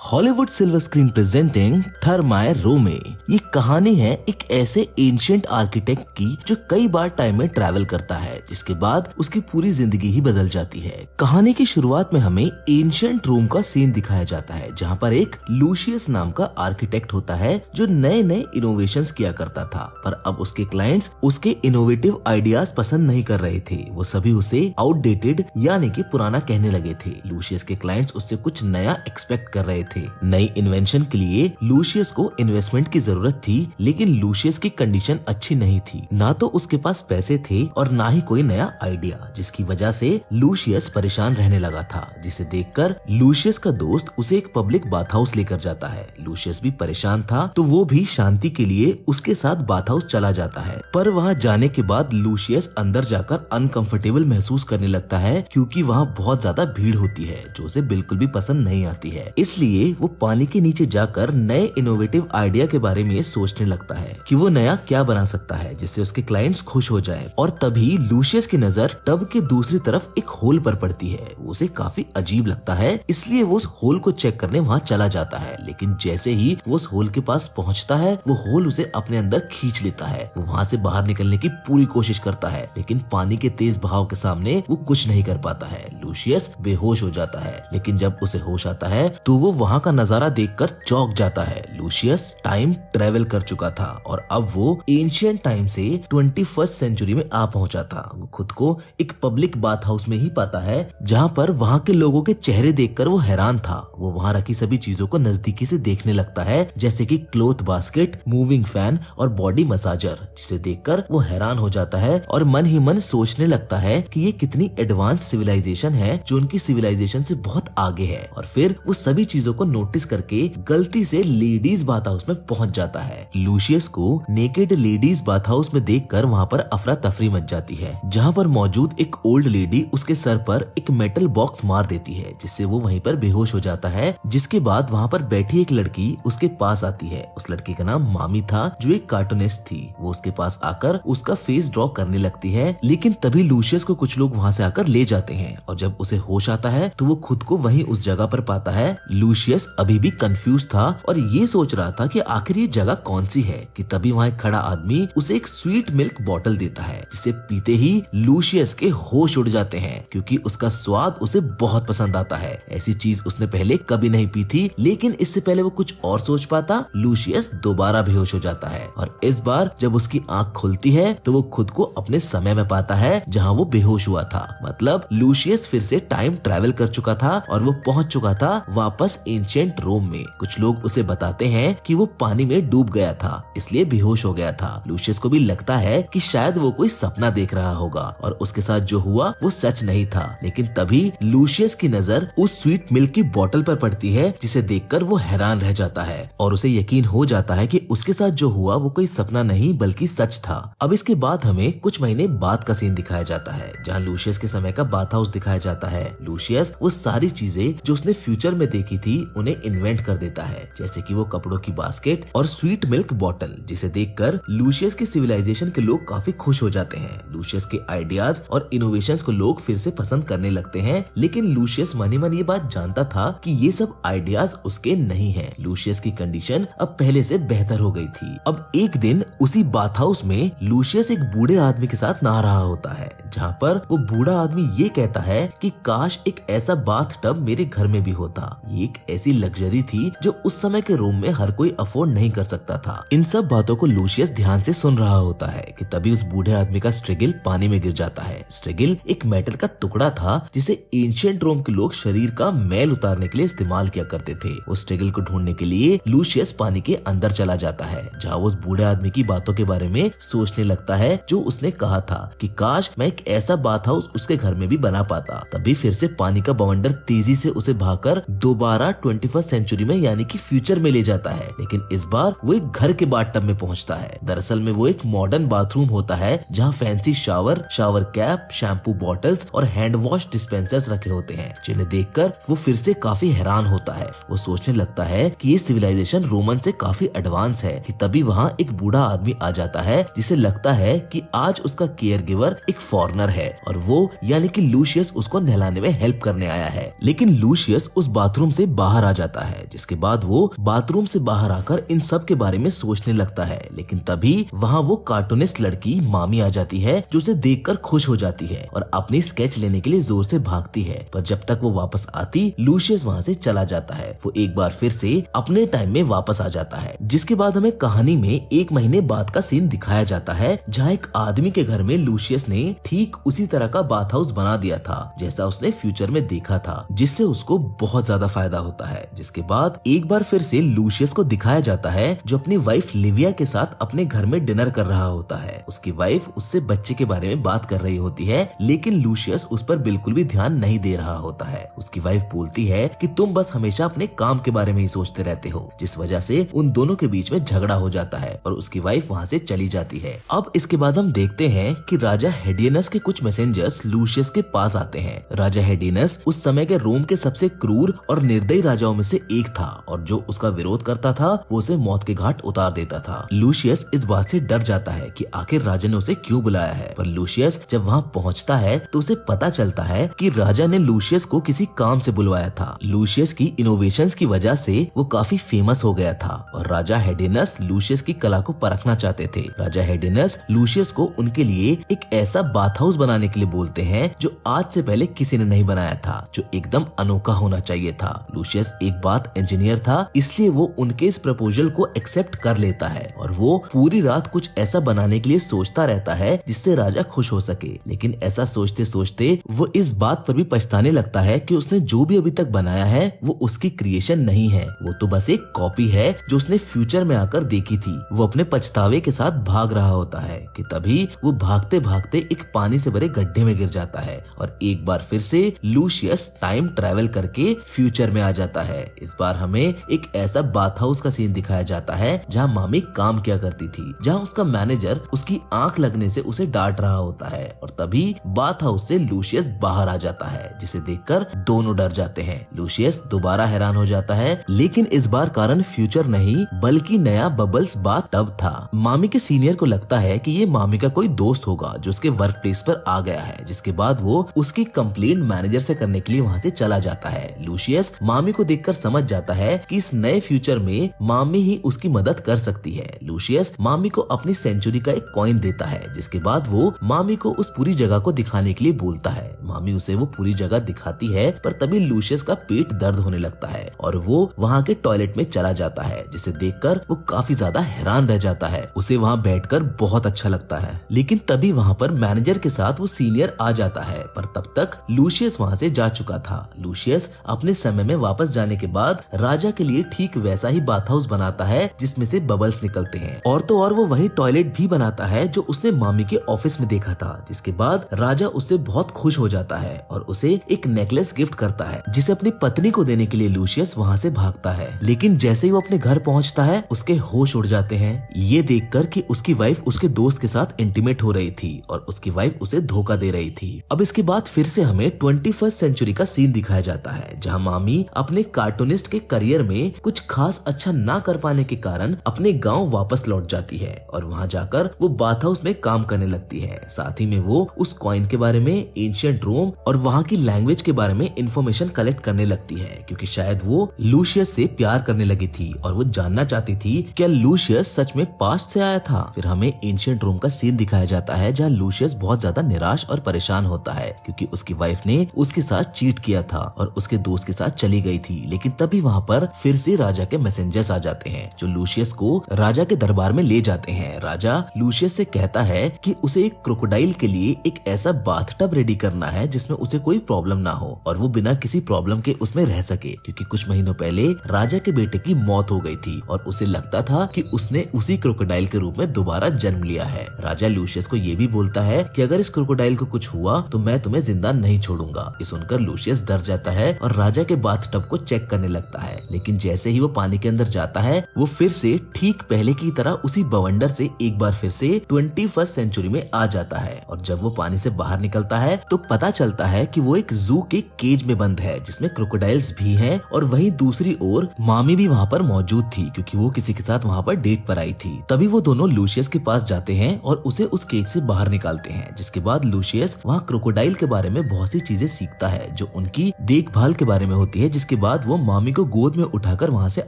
Hollywood silver screen presenting थर्माए रोमे। ये कहानी है एक ऐसे एंशिएंट आर्किटेक्ट की जो कई बार टाइम में ट्रैवल करता है, जिसके बाद उसकी पूरी जिंदगी ही बदल जाती है। कहानी की शुरुआत में हमें एंशिएंट रोम का सीन दिखाया जाता है, जहाँ पर एक लूशियस नाम का आर्किटेक्ट होता है जो नए नए इनोवेशंस किया करता था, पर अब उसके क्लाइंट्स उसके इनोवेटिव आइडियाज पसंद नहीं कर रहे थे। वो सभी उसे आउटडेटेड यानी कि पुराना कहने लगे थे। लूशियस के क्लाइंट्स उससे कुछ नया एक्सपेक्ट कर रहे थे। नई इन्वेंशन के लिए लूशियस को इन्वेस्टमेंट की जरूरत थी, लेकिन लूशियस की कंडीशन अच्छी नहीं थी। ना तो उसके पास पैसे थे और ना ही कोई नया आइडिया, जिसकी वजह से लूशियस परेशान रहने लगा था। जिसे देखकर लूशियस का दोस्त उसे एक पब्लिक बाथ हाउस लेकर जाता है। लूशियस भी परेशान था तो वो भी शांति के लिए उसके साथ बाथ हाउस चला जाता है, पर वहाँ जाने के बाद लूशियस अंदर जाकर अनकंफर्टेबल महसूस करने लगता है, क्योंकि वहाँ बहुत ज्यादा भीड़ होती है जो उसे बिल्कुल भी पसंद नहीं आती है। इसलिए वो पानी के नीचे जाकर नए इनोवेटिव आइडिया के बारे में सोचने लगता है कि वो नया क्या बना सकता है जिससे उसके क्लाइंट्स खुश हो जाएं। और तभी लूशियस की नजर टब के दूसरी तरफ एक होल पर पड़ती है। वो उसे काफी अजीब लगता है, इसलिए वो उस होल को चेक करने वहाँ चला जाता है। लेकिन जैसे ही वो उस होल के पास पहुँचता है, वो होल उसे अपने अंदर खींच लेता है। वो वहाँ से बाहर निकलने की पूरी कोशिश करता है, लेकिन पानी के तेज बहाव के सामने वो कुछ नहीं कर पाता है। लूशियस बेहोश हो जाता है, लेकिन जब उसे होश आता है तो वो वहाँ का नजारा देखकर चौंक जाता है। लूशियस टाइम ट्रेवल कर चुका था और अब वो एंशिएंट टाइम से 21st सेंचुरी में आ पहुंचा था। वो खुद को एक पब्लिक बाथ हाउस में ही पाता है, जहाँ पर वहाँ के लोगों के चेहरे देखकर वो हैरान था। वो वहाँ रखी सभी चीजों को नजदीकी से देखने लगता है, जैसे कि क्लोथ बास्केट, मूविंग फैन और बॉडी मसाजर, जिसे देखकर वो हैरान हो जाता है और मन ही मन सोचने लगता है कि ये कितनी एडवांस सिविलाइजेशन है जो उनकी सिविलाइजेशन से बहुत आगे है। और फिर वो सभी चीजों को नोटिस करके गलती से लेडीज बाथ हाउस में पहुंच जाता है। लूशियस को नेकेड लेडीज बाथ हाउस में देखकर वहाँ पर अफरा तफरी मच जाती है, जहाँ पर मौजूद एक ओल्ड लेडी उसके सर पर एक मेटल बॉक्स मार देती है, जिससे वो वहीं पर बेहोश हो जाता है। जिसके बाद वहाँ पर बैठी एक लड़की उसके पास आती है। उस लड़की का नाम मामी था, जो एक कार्टूनिस्ट थी। वो उसके पास आकर उसका फेस ड्रॉ करने लगती है, लेकिन तभी लूशियस को कुछ लोग वहाँ से आकर ले जाते हैं और जब उसे होश आता है तो वो खुद को वहीं उस जगह पर पाता है। लूशियस अभी भी कंफ्यूज था और ये सोच रहा था कि आखिर ये जगह कौन सी है कि तभी वहाँ एक खड़ा आदमी उसे एक स्वीट मिल्क बॉटल देता है, जिसे पीते ही लूशियस के होश उड़ जाते हैं, क्योंकि उसका स्वाद उसे बहुत पसंद आता है। ऐसी चीज उसने पहले कभी नहीं पी थी, लेकिन इससे पहले वो कुछ और सोच पाता, लूशियस दोबारा बेहोश हो जाता है। और इस बार जब उसकी आंख खुलती है तो वो खुद को अपने समय में पाता है जहाँ वो बेहोश हुआ था। मतलब लूशियस फिर से टाइम ट्रैवल कर चुका था और वो पहुंच चुका था वापस एंशिएंट रोम में। कुछ लोग उसे बताते हैं कि वो पानी में डूब गया था, इसलिए बेहोश हो गया था। लूशियस को भी लगता है कि शायद वो कोई सपना देख रहा होगा और उसके साथ जो हुआ वो सच नहीं था। लेकिन तभी लूशियस की नजर उस स्वीट मिल्क की बोतल पर पड़ती है, जिसे देखकर वो हैरान रह जाता है और उसे यकीन हो जाता है कि उसके साथ जो हुआ वो कोई सपना नहीं बल्कि सच था। अब इसके बाद हमें कुछ महीने बाद का सीन दिखाया जाता है, जहाँ लूशियस के समय का बाथ हाउस दिखाया जाता है। लूशियस वो सारी चीजें जो उसने फ्यूचर में देखी थी उन्हें इन्वेंट कर देता है, जैसे कि वो कपड़ों की बास्केट और स्वीट मिल्क बॉटल, जिसे देखकर लूशियस की सिविलाइजेशन के लोग काफी खुश हो जाते हैं। लूशियस के आइडियाज और इनोवेशंस को लोग फिर से पसंद करने लगते हैं, लेकिन लूशियस मन ही मन ये बात जानता था कि ये सब आइडियाज उसके नहीं हैं। लूशियस की कंडीशन अब पहले से बेहतर हो गई थी। अब एक दिन उसी बाथ हाउस में लूशियस एक बूढ़े आदमी के साथ नहा रहा होता है, जहाँ पर वो बूढ़ा आदमी ये कहता है कि काश एक ऐसा बाथ टब मेरे घर में भी होता। ये एक ऐसी लग्जरी थी जो उस समय के रोम में हर कोई अफोर्ड नहीं कर सकता था। इन सब बातों को लूशियस ध्यान से सुन रहा होता है कि तभी उस बूढ़े आदमी का स्ट्रेगिल पानी में गिर जाता है। स्ट्रेगिल एक मेटल का टुकड़ा था, जिसे एंशिएंट रोम के लोग शरीर का मैल उतारने के लिए इस्तेमाल किया करते थे। उस स्ट्रेगिल को ढूंढने के लिए लूशियस पानी के अंदर चला जाता है, जहाँ वो उस बूढ़े आदमी की बातों के बारे में सोचने लगता है जो उसने कहा था कि काश मैं एक ऐसा बाथ हाउस उसके घर में भी बना पाता। तभी फिर से पानी का बवंडर तेजी से उसे भागकर दोबारा 21st सेंचुरी में यानी कि फ्यूचर में ले जाता है, लेकिन इस बार वो एक घर के बाथटब में पहुंचता है। दरअसल में वो एक मॉडर्न बाथरूम होता है, जहाँ fancy shower cap, shampoo bottles और हैंड वॉश डिस्पेंसर्स रखे होते हैं, जिन्हें देखकर वो फिर से काफी हैरान होता है। वो सोचने लगता है कि ये सिविलाइजेशन रोमन से काफी एडवांस है कि तभी वहाँ एक बूढ़ा आदमी आ जाता है, जिसे लगता है कि आज उसका केयर गिवर एक फॉरेनर है और वो यानी कि लूशियस उसको नहलाने में हेल्प करने आया है। लेकिन लूशियस उस बाथरूम से बाहर बाहर आ जाता है, जिसके बाद वो बाथरूम से बाहर आकर इन सब के बारे में सोचने लगता है। लेकिन तभी वहाँ वो कार्टूनिस्ट लड़की मामी आ जाती है, जो उसे देखकर खुश हो जाती है और अपनी स्केच लेने के लिए जोर से भागती है। पर जब तक वो वापस आती, लूशियस वहाँ से चला जाता है। वो एक बार फिर से अपने टाइम में वापस आ जाता है, जिसके बाद हमें कहानी में 1 महीने बाद का सीन दिखाया जाता है, जहाँ एक आदमी के घर में लूशियस ने ठीक उसी तरह का बाथ हाउस बना दिया था जैसा उसने फ्यूचर में देखा था, जिससे उसको बहुत ज्यादा फायदा होता है। जिसके बाद एक बार फिर से लूशियस को दिखाया जाता है, जो अपनी वाइफ लिविया के साथ अपने घर में डिनर कर रहा होता है। उसकी वाइफ उससे बच्चे के बारे में बात कर रही होती है, लेकिन लूशियस उस पर बिल्कुल भी ध्यान नहीं दे रहा होता है। उसकी वाइफ बोलती है कि तुम बस हमेशा अपने काम के बारे में ही सोचते रहते हो, जिस वजह से उन दोनों के बीच में झगड़ा हो जाता है और उसकी वाइफ वहाँ से चली जाती है। अब इसके बाद हम देखते हैं कि राजा हेडियनस के कुछ मैसेंजर्स लूशियस के पास आते हैं। राजा हेडियनस उस समय के रोम के सबसे क्रूर और निर्दयी राजाओं में से एक था और जो उसका विरोध करता था वो उसे मौत के घाट उतार देता था। लूशियस इस बात से डर जाता है कि आखिर राजा ने उसे क्यों बुलाया है, पर लूशियस जब वहाँ पहुँचता है तो उसे पता चलता है कि राजा ने लूशियस को किसी काम से बुलवाया था। लूशियस की इनोवेशंस की वजह से वो काफी फेमस हो गया था और राजा हेडियनस लूशियस की कला को परखना चाहते थे। राजा हेडियनस लूशियस को उनके लिए एक ऐसा बाथ हाउस बनाने के लिए बोलते हैं जो आज से पहले किसी ने नहीं बनाया था, जो एकदम अनोखा होना चाहिए था। लूशियस एक बात इंजीनियर था, इसलिए वो उनके इस प्रपोजल को एक्सेप्ट कर लेता है और वो पूरी रात कुछ ऐसा बनाने के लिए सोचता रहता है जिससे राजा खुश हो सके। लेकिन ऐसा सोचते सोचते वो इस बात पर भी पछताने लगता है कि उसने जो भी अभी तक बनाया है वो उसकी क्रिएशन नहीं है, वो तो बस एक कॉपी है जो उसने फ्यूचर में आकर देखी थी। वो अपने पछतावे के साथ भाग रहा होता है कि तभी वो भागते भागते एक पानी से भरे गड्ढे में गिर जाता है और एक बार फिर से लूशियस टाइम ट्रेवल करके फ्यूचर में आ जाता है। इस बार हमें एक ऐसा बाथ हाउस का सीन दिखाया जाता है जहाँ मामी काम किया करती थी, जहाँ उसका मैनेजर उसकी आंख लगने से उसे डांट रहा होता है और तभी बाथ हाउस से लूशियस बाहर आ जाता है, जिसे देखकर दोनों डर जाते हैं। लूशियस दोबारा हैरान हो जाता है, लेकिन इस बार कारण फ्यूचर नहीं बल्कि नया बबल्स बाथ टब था। मामी के सीनियर को लगता है कि ये मामी का कोई दोस्त होगा जो उसके वर्क प्लेस पर आ गया है, जिसके बाद वो उसकी कंप्लेंट मैनेजर से करने के लिए वहाँ से चला जाता है। लूशियस मामी को देखकर समझ जाता है कि इस नए फ्यूचर में मामी ही उसकी मदद कर सकती है। लूशियस मामी को अपनी सेंचुरी का एक कॉइन देता है, जिसके बाद वो मामी को उस पूरी जगह को दिखाने के लिए बोलता है। मामी उसे वो पूरी जगह दिखाती है, पर तभी लूशियस का पेट दर्द होने लगता है और वो वहाँ के टॉयलेट में चला जाता है, जिसे देखकर वो काफी ज्यादा हैरान रह जाता है। उसे वहाँ बैठकर बहुत अच्छा लगता है, लेकिन तभी वहाँ पर मैनेजर के साथ वो सीनियर आ जाता है, पर तब तक लूशियस वहाँ से जा चुका था। लूशियस अपने समय में वापस जाने के बाद राजा के लिए ठीक वैसा ही बाथ हाउस बनाता है जिसमें से बबल्स निकलते हैं, और तो और वो वही टॉयलेट भी बनाता है जो उसने मामी के ऑफिस में देखा था। जिसके बाद राजा उससे बहुत खुश हो जाता है और उसे एक नेकलेस गिफ्ट करता है, जिसे अपनी पत्नी को देने के लिए लूशियस वहाँ से भागता है। लेकिन जैसे ही वो अपने घर पहुँचता है उसके होश उड़ जाते हैं, ये देखकर कि उसकी वाइफ उसके दोस्त के साथ इंटीमेट हो रही थी और उसकी वाइफ उसे धोखा दे रही थी। अब इसके बाद फिर से हमें 21st सेंचुरी का सीन दिखाया जाता है, जहाँ मामी अपने कार्टूनिस्ट के करियर में कुछ खास अच्छा ना कर पाने के कारण अपने गाँव वापस लौट जाती है और वहाँ जाकर वो बाथ हाउस में काम करने लगती है। साथ ही में वो उस कॉइन के बारे में, एंशिएंट रोम और वहाँ की लैंग्वेज के बारे में इंफॉर्मेशन कलेक्ट करने लगती है, क्योंकि शायद वो लूशियस से प्यार करने लगी थी और वो जानना चाहती थी क्या लूशियस सच में पास्ट से आया था। फिर हमें एंशिएंट रोम का सीन दिखाया जाता है जहाँ लूशियस बहुत ज्यादा निराश और परेशान होता है, क्योंकि उसकी वाइफ ने उसके साथ चीट किया था और उसके दोस्त के साथ चली गई थी। लेकिन तभी वहाँ पर फिर से राजा के मैसेंजर्स आ जाते हैं जो लूशियस को राजा के दरबार में ले जाते हैं। राजा लूशियस से कहता है कि उसे एक क्रोकोडाइल के लिए एक ऐसा बाथटब रेडी करना है जिसमें उसे कोई प्रॉब्लम ना हो और वो बिना किसी प्रॉब्लम के उसमें रह सके, क्योंकि कुछ महीनों पहले राजा के बेटे की मौत हो गई थी और उसे लगता था कि उसने उसी क्रोकोडाइल के रूप में दोबारा जन्म लिया है। राजा लूशियस को ये भी बोलता है कि अगर इस क्रोकोडाइल को कुछ हुआ तो मैं तुम्हें जिंदा नहीं छोड़ूंगा। ये सुनकर लूशियस डर जाता है और राजा के बाथटब को चेक करने लगता है, लेकिन जैसे ही वो पानी के अंदर जाता है वो फिर से ठीक पहले की तरह उसी बवंडर से एक बार फिर से 21st सेंचुरी में आ जाता है। और जब वो पानी से बाहर निकलता है तो पता चलता है कि वो एक जू के केज में बंद है जिसमें क्रोकोडाइल्स भी हैं और वहीं दूसरी ओर मामी भी वहाँ पर मौजूद थी, क्योंकि वो किसी के साथ वहाँ पर डेट पर आई थी। तभी वो दोनों लूशियस के पास जाते हैं और उसे उस केज से बाहर निकालते हैं, जिसके बाद लूशियस वहाँ क्रोकोडाइल के बारे में बहुत सी चीजें सीखता है जो उनकी देखभाल के बारे में होती है। जिसके बाद वो मामी को गोद में उठाकर वहाँ से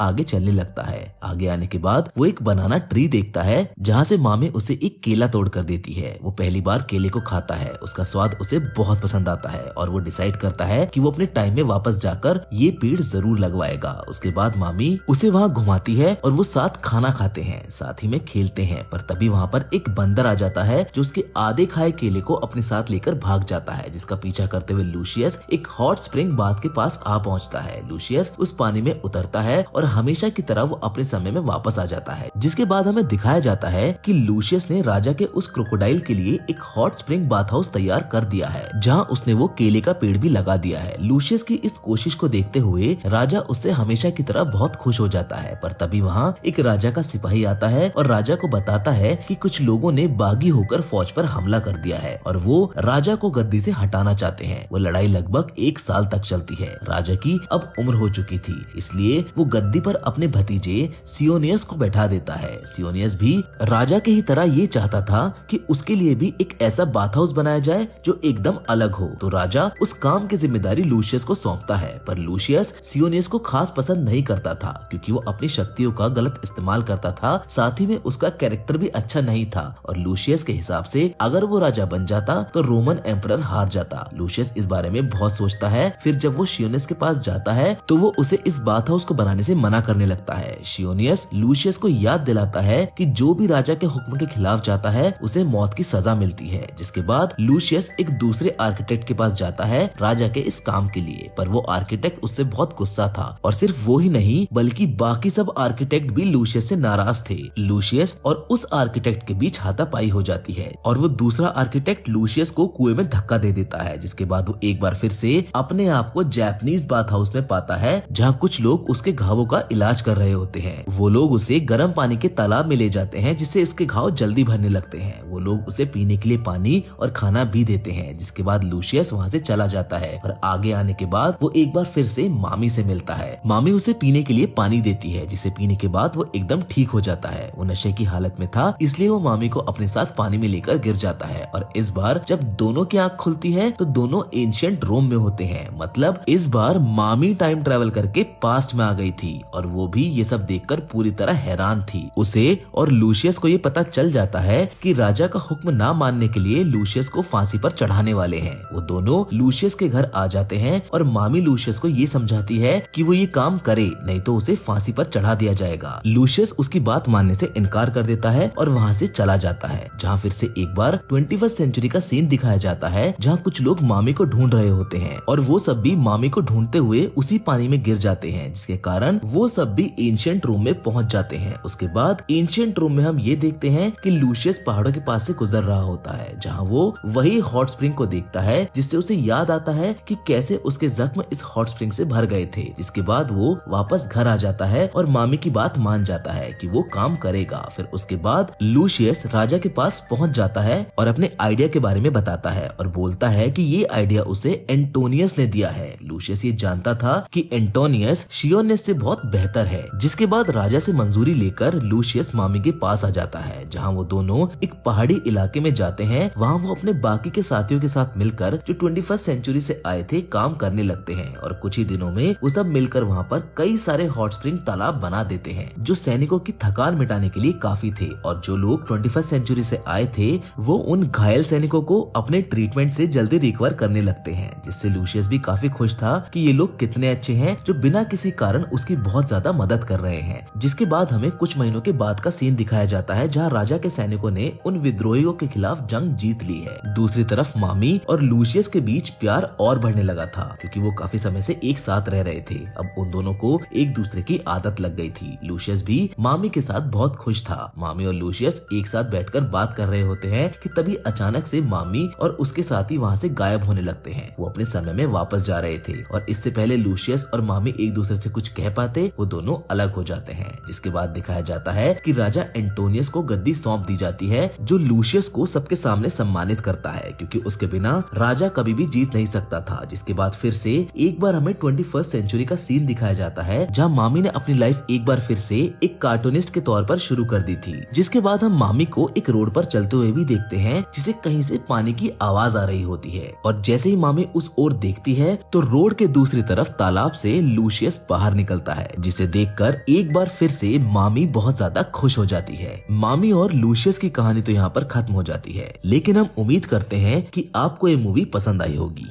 आगे चलने लगता है। आगे आने के बाद वो एक बनाना ट्री देखता है जहाँ से मामी उसे एक केला तोड़ कर देती है। वो पहली बार केले को खाता है, उसका स्वाद उसे बहुत पसंद आता है और वो डिसाइड करता है कि वो अपने टाइम में वापस जाकर ये पेड़ जरूर लगवाएगा। उसके बाद मामी उसे वहाँ घुमाती है और वो साथ खाना खाते हैं, साथ ही में खेलते हैं। पर तभी वहाँ पर एक बंदर आ जाता है जो उसके आधे खाए केले को अपने साथ लेकर भाग जाता है, जिसका पीछा करते हुए लूसियस एक हॉट स्प्रिंग बाथ के पास आ पहुंचता है। लूसियस उस पानी में उतरता है और हमेशा की तरह वो अपने समय में वापस आ जाता है, जिसके बाद हमें दिखाया जाता है कि लूसियस ने राजा के उस क्रोकोडाइल के लिए एक हॉट स्प्रिंग बाथ हाउस तैयार कर दिया है, जहाँ उसने वो केले का पेड़ भी लगा दिया है। लूसियस की इस कोशिश को देखते हुए राजा उससे हमेशा की तरह बहुत खुश हो जाता है। पर तभी वहाँ एक राजा का सिपाही आता है और राजा को बताता है कि कुछ लोगों ने बागी होकर फौज पर हमला कर दिया है और वो राजा को गद्दी से हटाना चाहते हैं। वो लड़ाई लगभग 1 साल तक चलती है। राजा की अब उम्र हो चुकी थी, इसलिए वो गद्दी पर अपने भतीजे सियोनियस को बैठा देता है। सियोनियस भी राजा के ही तरह ये चाहता था कि उसके लिए भी एक ऐसा बाथ हाउस बनाया जाए जो एकदम अलग हो। तो राजा उस काम की जिम्मेदारी लूसियस को सौंपता है। पर लूसियस सियोनियस को खास पसंद नहीं करता था, क्योंकि वो अपनी शक्तियों का गलत इस्तेमाल करता था, साथ ही में उसका कैरेक्टर भी अच्छा नहीं था। और लूसियस के हिसाब से अगर वो राजा बन जाता तो रोमन एम्परर हार जाता। लूसियस इस बारे में बहुत सोचता है। फिर जब वो शियोनियस के पास जाता है तो वो उसे इस बाथ हाउस को बनाने से मना करने लगता है। शियोनियस लूसियस को याद दिलाता है कि जो भी राजा के हुक्म के खिलाफ जाता है उसे मौत की सजा मिलती है, जिसके बाद लूसियस एक दूसरे आर्किटेक्ट के पास जाता है राजा के इस काम के लिए। पर वो आर्किटेक्ट उससे बहुत गुस्सा था और सिर्फ वो ही नहीं बल्कि बाकी सब आर्किटेक्ट भी लूसियस से नाराज थे। लूसियस और उस आर्किटेक्ट के बीच हाथापाई हो जाती है और वो दूसरा आर्किटेक्ट लूसियस को कुएं में धक्का दे देता है, जिसके बाद वो एक बार फिर से अपने आप को जापानीज बाथ हाउस में पाता है, जहाँ कुछ लोग उसके घावों का इलाज कर रहे होते हैं। वो लोग उसे गर्म पानी के तालाब में ले जाते हैं, जिससे उसके घाव जल्दी भरने लगते हैं। वो लोग उसे पीने के लिए पानी और खाना भी देते हैं, जिसके बाद लूसियस वहाँ से चला जाता है। और आगे आने के बाद वो एक बार फिर से मामी से मिलता है। मामी उसे पीने के लिए पानी देती है, जिसे पीने के बाद वो एकदम ठीक हो जाता है। वो नशे की हालत में था, इसलिए वो मामी को अपने साथ पानी में लेकर गिर जाता है। और इस बार जब दोनों की आंख खुलती है तो दोनों एंशिएंट रोम में होते हैं। मतलब इस बार मामी टाइम ट्रेवल करके पास्ट में आ गई थी और वो भी ये सब देखकर पूरी तरह हैरान थी। उसे और लूसियस को ये पता चल जाता है कि राजा का हुक्म ना मानने के लिए लूसियस को फांसी पर चढ़ाने वाले हैं। वो दोनों लूसियस के घर आ जाते हैं और मामी लूसियस को ये समझाती है कि वो ये काम करे, नहीं तो उसे फांसी पर चढ़ा दिया जाएगा। लूसियस उसकी बात मानने से इनकार कर देता है और वहाँ से चला जाता है, जहाँ फिर से एक बार 21वीं सेंचुरी का सीन दिखाया जाता है, जहाँ कुछ लोग मामी को ढूंढ रहे होते हैं और वो सब भी मामी को ढूंढते हुए उसी पानी में गिर जाते हैं, जिसके कारण वो सब भी एंशिएंट रोम में पहुंच जाते हैं। उसके बाद एंशिएंट रोम में हम ये देखते हैं कि लूसियस पहाड़ों के पास से गुजर रहा होता है, जहाँ वो वही हॉट स्प्रिंग को देखता है, जिससे उसे याद आता है कि कैसे उसके जख्म इस हॉट स्प्रिंग से भर गए थे। जिसके बाद वो वापस घर आ जाता है और मामी की बात मान जाता है कि वो काम करेगा। फिर उसके बाद लूसियस राजा के पास पहुंच जाता है और अपने आइडिया के बारे में बताता है और बोलता है कि ये आइडिया उसे एंटोनियस ने दिया है। लूसियस ये जानता था कि एंटोनियस शियोनियस से बहुत बेहतर है। जिसके बाद राजा से मंजूरी लेकर लूसियस मामी के पास आ जाता है, जहाँ वो दोनों एक पहाड़ी इलाके में जाते हैं। वहाँ वो अपने बाकी के साथियों के साथ मिलकर जो 21वीं सेंचुरी से आए थे काम करने लगते हैं और कुछ ही दिनों में वो सब मिलकर वहाँ पर कई सारे हॉट स्प्रिंग तालाब बना देते हैं, जो सैनिकों की थकान मिटाने के लिए काफी थे। और जो लोग 21वीं सेंचुरी से आए थे वो उन घायल सैनिकों को अपने ट्रीटमेंट से जल्दी रिकवर करने लगते हैं, जिससे लूसियस भी काफी खुश था कि ये लोग कितने अच्छे हैं जो बिना किसी कारण उसकी बहुत ज्यादा मदद कर रहे हैं। जिसके बाद हमें कुछ महीनों के बाद का सीन दिखाया जाता है, जहाँ राजा के सैनिकों ने उन विद्रोहियों के खिलाफ जंग जीत ली है। दूसरी तरफ मामी और लूसियस के बीच प्यार और बढ़ने लगा था, क्योंकि वो काफी समय से एक साथ रह रहे थे। अब उन दोनों को एक दूसरे की आदत लग गई थी। लूसियस भी मामी के साथ बहुत खुश था। मामी और लूसियस एक साथ बैठकर बात कर रहे होते हैं कि तभी अचानक से मामी और उसके साथी वहाँ से गायब होने लगते हैं। वो अपने समय में वापस जा रहे थे और इससे पहले लूसियस और मामी एक दूसरे से कुछ कह पाते वो दोनों अलग हो जाते हैं। जिसके बाद दिखाया जाता है कि राजा एंटोनियस को गद्दी सौंप दी जाती है, जो लूसियस को सबके सामने सम्मानित करता है, क्योंकि उसके बिना राजा कभी भी जीत नहीं सकता था। जिसके बाद फिर से एक बार हमें 21वीं सेंचुरी का सीन दिखाया जाता है, जहाँ मामी ने अपनी लाइफ एक बार फिर से एक कार्टूनिस्ट के तौर पर शुरू कर दी थी। जिसके बाद हम मामी को एक रोड पर चलते हुए भी देखते हैं, जिसे कहीं से पानी की आवाज आ रही होती है और जैसे ही मामी उस ओर देखती है तो रोड के दूसरी तरफ तालाब से लूशियस बाहर निकलता है, जिसे देखकर एक बार फिर से मामी बहुत ज्यादा खुश हो जाती है। मामी और लूशियस की कहानी तो यहाँ पर खत्म हो जाती है, लेकिन हम उम्मीद करते हैं कि आपको ये मूवी पसंद आई होगी।